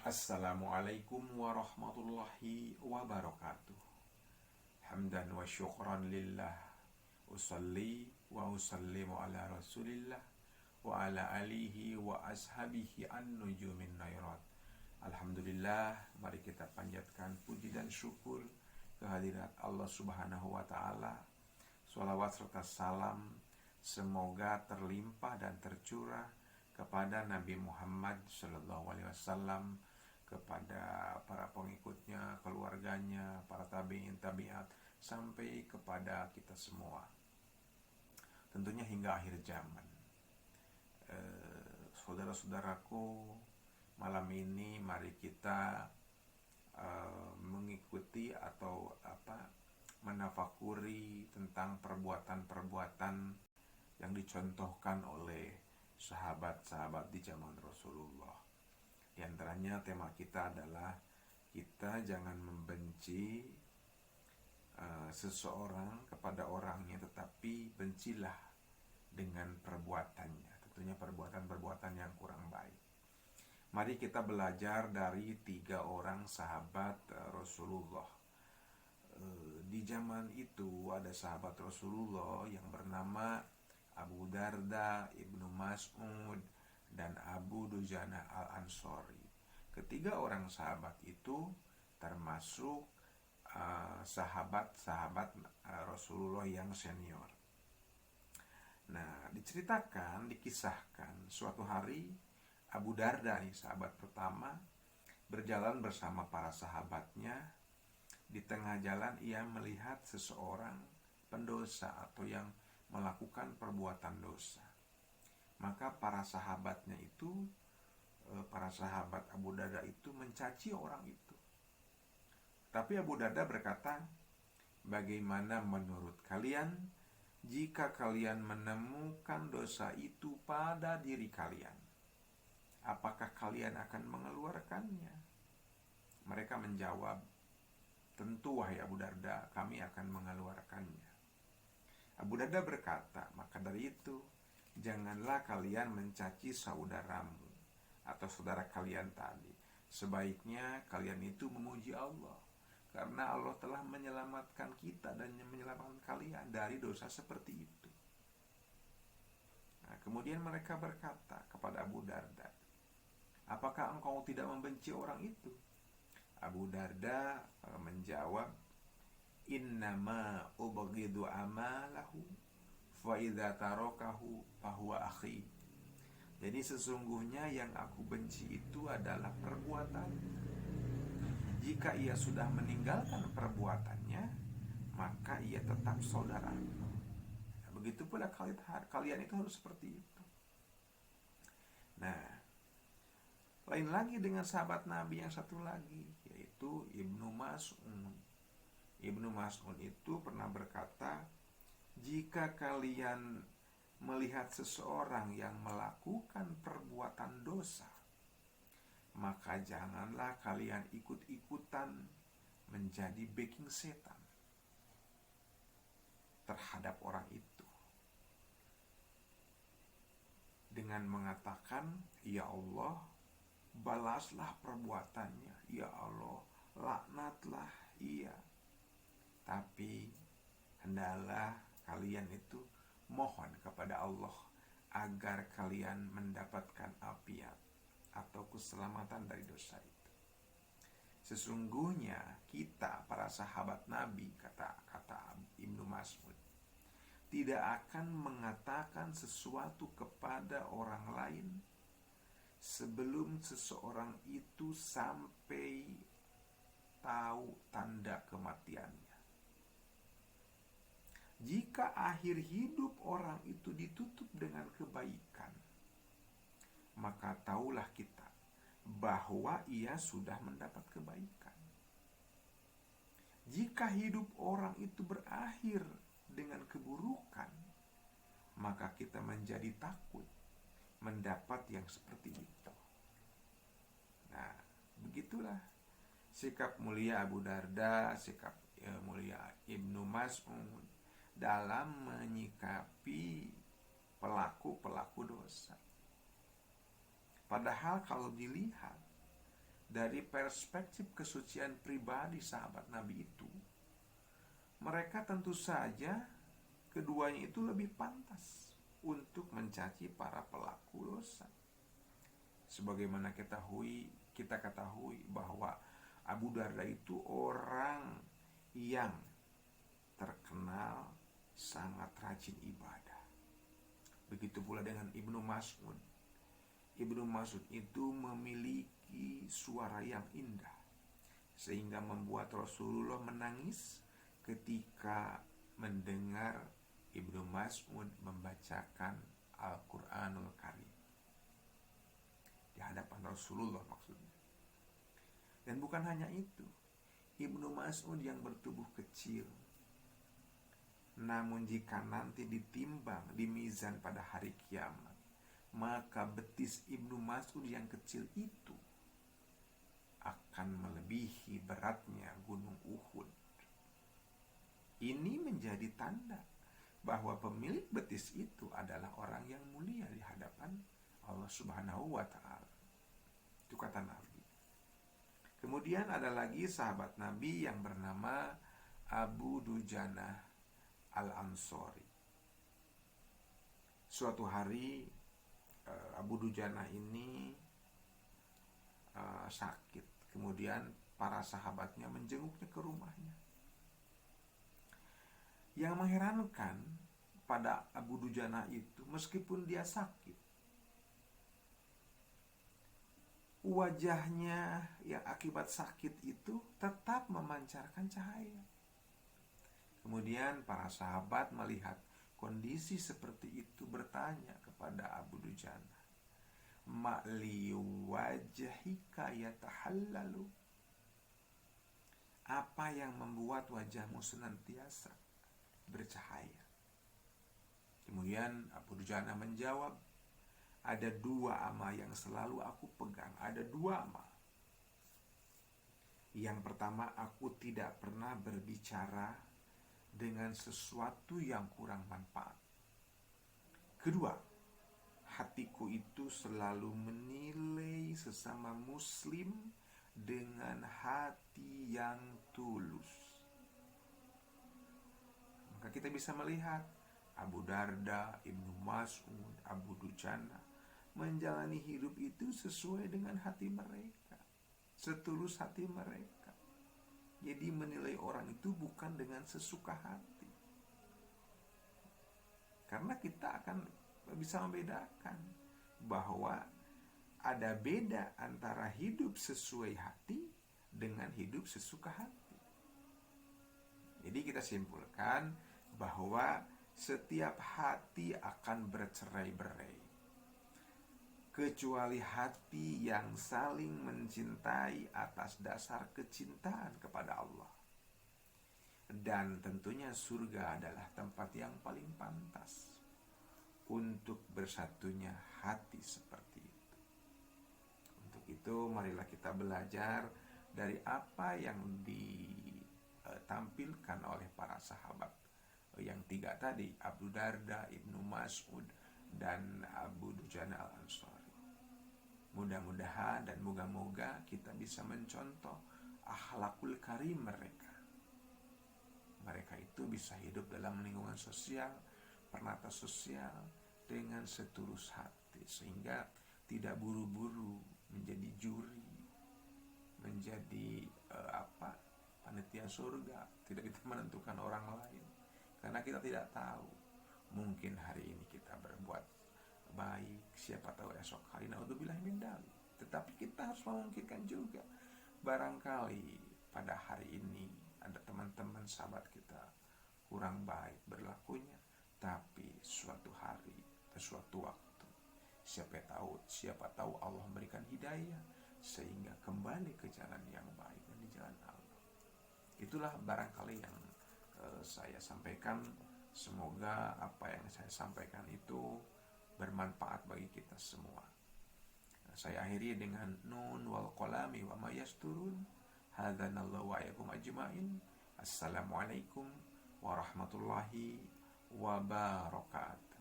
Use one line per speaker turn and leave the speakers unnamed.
Assalamualaikum warahmatullahi wabarakatuh. Hamdan wa syukran lillah. Usalli wa usallimu ala rasulillah wa ala alihi wa ashabihi an-nujumin nairat. Alhamdulillah, mari kita panjatkan puji dan syukur kehadirat Allah Subhanahu wa taala. Shalawat serta salam semoga terlimpah dan tercurah kepada Nabi Muhammad sallallahu alaihi wasallam, kepada para pengikutnya, keluarganya, para tabi'in tabi'at, sampai kepada kita semua, tentunya hingga akhir zaman. Saudara-saudaraku, malam ini mari kita mengikuti atau menafakuri tentang perbuatan-perbuatan yang dicontohkan oleh sahabat-sahabat di zaman Rasulullah. Di antaranya tema kita adalah kita jangan membenci seseorang kepada orangnya, tetapi bencilah dengan perbuatannya, tentunya perbuatan-perbuatan yang kurang baik. Mari kita belajar dari 3 orang sahabat Rasulullah. Di zaman itu ada sahabat Rasulullah yang bernama Abu Darda, Ibnu Mas'ud, dan Abu Dujana al-Ansori. Ketiga orang sahabat itu termasuk sahabat-sahabat Rasulullah yang senior. Nah, dikisahkan suatu hari Abu Darda, sahabat pertama, berjalan bersama para sahabatnya. Di tengah jalan ia melihat seseorang pendosa atau yang melakukan perbuatan dosa. Maka para sahabat Abu Darda itu mencaci orang itu. Tapi Abu Darda berkata, "Bagaimana menurut kalian jika kalian menemukan dosa itu pada diri kalian? Apakah kalian akan mengeluarkannya?" Mereka menjawab, "Tentu wahai Abu Darda, kami akan mengeluarkannya." Abu Darda berkata, "Maka dari itu, janganlah kalian mencaci saudaramu atau saudara kalian tadi. Sebaiknya kalian itu memuji Allah, karena Allah telah menyelamatkan kita dan menyelamatkan kalian dari dosa seperti itu." Nah, kemudian mereka berkata kepada Abu Darda, "Apakah engkau tidak membenci orang itu?" Abu Darda menjawab, "Innama ubghidu amalahu fa idza tarakahu fahuwa akhi." Jadi sesungguhnya yang aku benci itu adalah perbuatan. Jika ia sudah meninggalkan perbuatannya, maka ia tetap saudara. Nah, begitu pula kalian itu harus seperti itu. Nah, lain lagi dengan sahabat Nabi yang satu lagi, yaitu Ibnu Mas'ud. Ibnu Mas'ud itu pernah berkata, "Jika kalian melihat seseorang yang melakukan perbuatan dosa, maka janganlah kalian ikut-ikutan menjadi backing setan terhadap orang itu dengan mengatakan, 'Ya Allah, balaslah perbuatannya. Ya Allah, laknatlah ia.' Tapi hendaklah kalian itu mohon kepada Allah agar kalian mendapatkan afiat atau keselamatan dari dosa itu. Sesungguhnya kita para sahabat Nabi," kata Ibnu Mas'ud, "tidak akan mengatakan sesuatu kepada orang lain sebelum seseorang itu sampai tahu tanda kematiannya. Jika akhir hidup orang itu ditutup dengan kebaikan, maka tahulah kita bahwa ia sudah mendapat kebaikan. Jika hidup orang itu berakhir dengan keburukan, maka kita menjadi takut mendapat yang seperti itu." Nah, begitulah sikap mulia Abu Darda, sikap mulia Ibnu Mas'ud dalam menyikapi pelaku-pelaku dosa. Padahal kalau dilihat dari perspektif kesucian pribadi sahabat Nabi itu, mereka tentu saja keduanya itu lebih pantas untuk mencaci para pelaku dosa. Sebagaimana kita ketahui bahwa Abu Darda itu orang yang terkenal sangat rajin ibadah. Begitu pula dengan Ibnu Mas'ud. Ibnu Mas'ud itu memiliki suara yang indah, sehingga membuat Rasulullah menangis ketika mendengar Ibnu Mas'ud membacakan Al-Quranul Karim di hadapan Rasulullah maksudnya. Dan bukan hanya itu, Ibnu Mas'ud yang bertubuh kecil, namun jika nanti ditimbang di mizan pada hari kiamat, maka betis Ibnu Mas'ud yang kecil itu akan melebihi beratnya gunung Uhud. Ini menjadi tanda bahwa pemilik betis itu adalah orang yang mulia di hadapan Allah Subhanahu wa ta'ala. Itu kata Nabi. Kemudian ada lagi sahabat Nabi yang bernama Abu Dujanah Al-Ansori. Suatu hari Abu Dujanah ini sakit. Kemudian para sahabatnya menjenguknya ke rumahnya. Yang mengherankan pada Abu Dujanah itu, meskipun dia sakit, wajahnya yang akibat sakit itu tetap memancarkan cahaya. Kemudian para sahabat melihat kondisi seperti itu, bertanya kepada Abu Dujanah, "Ma'li wajhika yatahallalu?" Apa yang membuat wajahmu senantiasa bercahaya? Kemudian Abu Dujanah menjawab, "Ada dua amal yang selalu aku pegang. Ada dua amal. Yang pertama, aku tidak pernah berbicara dengan sesuatu yang kurang manfaat. Kedua, hatiku itu selalu menilai sesama muslim dengan hati yang tulus." Maka kita bisa melihat Abu Darda, Ibnu Mas'ud, Abu Dujanah menjalani hidup itu sesuai dengan hati mereka, setulus hati mereka. Jadi menilai orang itu bukan dengan sesuka hati. Karena kita akan bisa membedakan bahwa ada beda antara hidup sesuai hati dengan hidup sesuka hati. Jadi kita simpulkan bahwa setiap hati akan bercerai-berai, kecuali hati yang saling mencintai atas dasar kecintaan kepada Allah. Dan tentunya surga adalah tempat yang paling pantas untuk bersatunya hati seperti itu. Untuk itu marilah kita belajar dari apa yang ditampilkan oleh para sahabat yang tiga tadi, Abu Darda, Ibnu Mas'ud, dan Abu Dujanah Al-Ansori. Mudah-mudahan dan moga-moga kita bisa mencontoh akhlakul karim mereka. Mereka itu bisa hidup dalam lingkungan sosial, penata sosial dengan setulus hati, sehingga tidak buru-buru menjadi juri, menjadi panitia surga, tidak kita menentukan orang lain. Karena kita tidak tahu, mungkin hari ini kita berbuat baik, siapa tahu esok hari naudzubillah min dzalik. Tetapi kita harus memungkinkan juga, barangkali pada hari ini ada teman-teman sahabat kita kurang baik berlakunya, tapi suatu hari atau suatu waktu siapa tahu Allah memberikan hidayah sehingga kembali ke jalan yang baik dan di jalan Allah. Itulah barangkali yang saya sampaikan. Semoga apa yang saya sampaikan itu bermanfaat bagi kita semua. Saya akhiri dengan nun wal qalami wa ma yasturun. Hadanallahu wa iyyakum ajmain. Assalamualaikum warahmatullahi wabarakatuh.